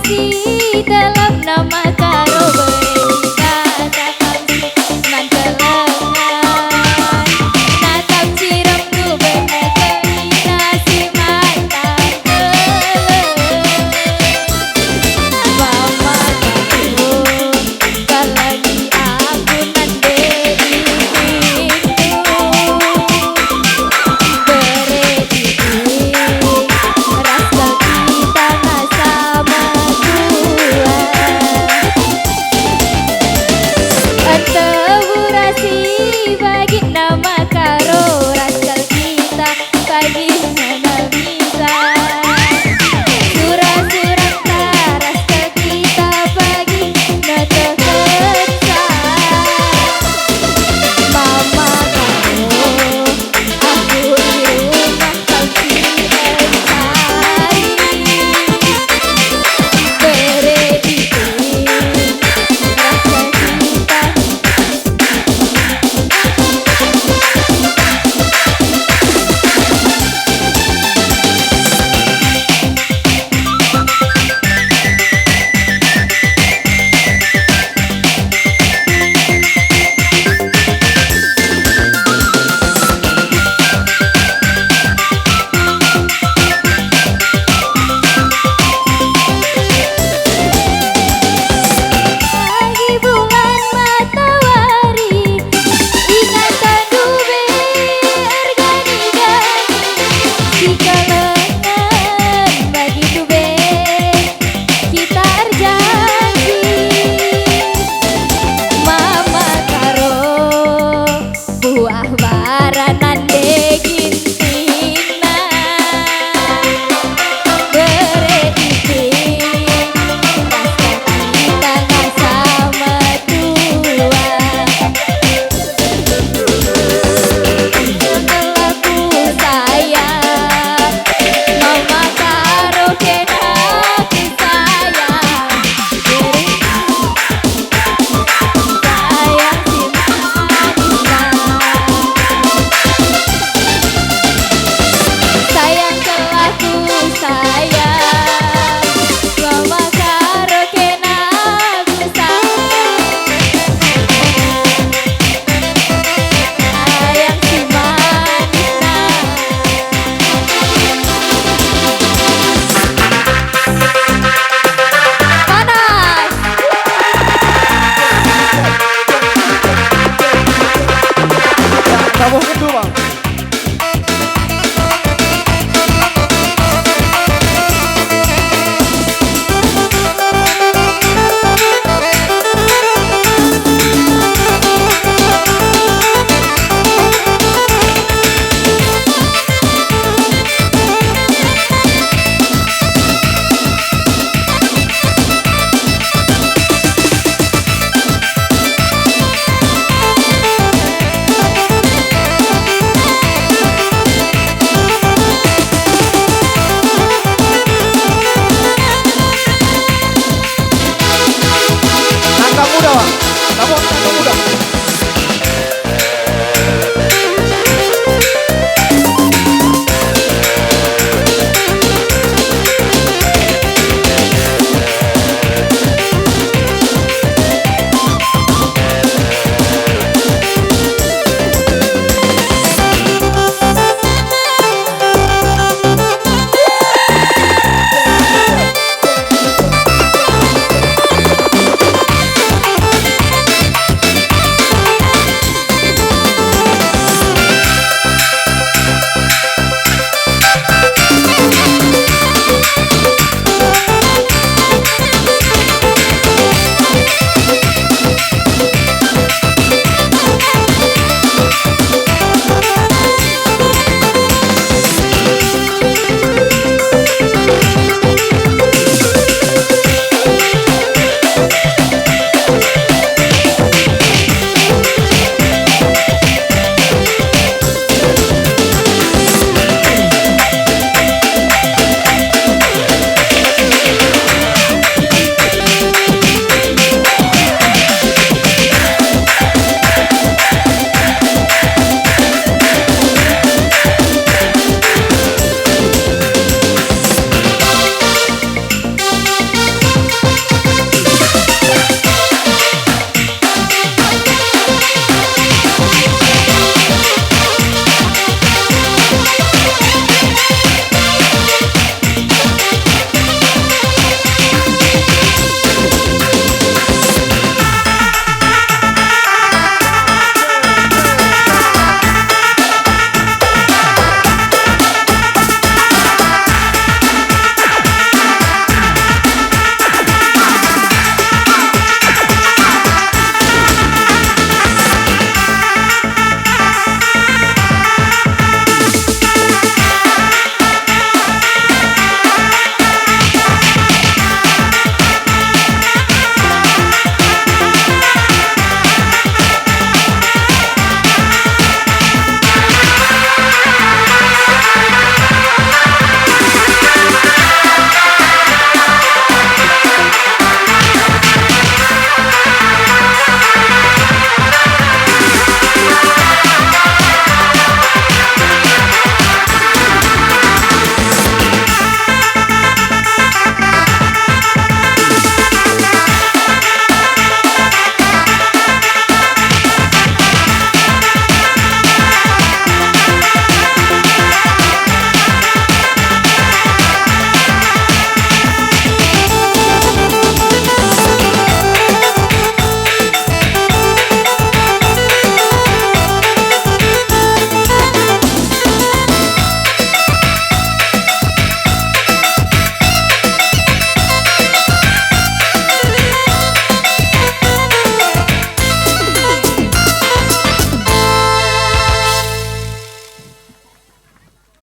Rasi dalam nama karo berita tatang mantelengan natang siram ku benekei nasi matang mama kamu kalangi aku nande itu beredi rasa kita sama Antaburasi bagi nama karo rascal kita bagi mana bisa surah-surah rascal kita bagi nata ketsa mama kamu aku di rumah kau si Esari beredi buah baranan degintina beredi rasa kita nggak sama tua setelah ku sayang mama karo kena sayang sayang si sayang telah ku sayang mama karo kena sayang sayang si manisna panas Kamu kedua.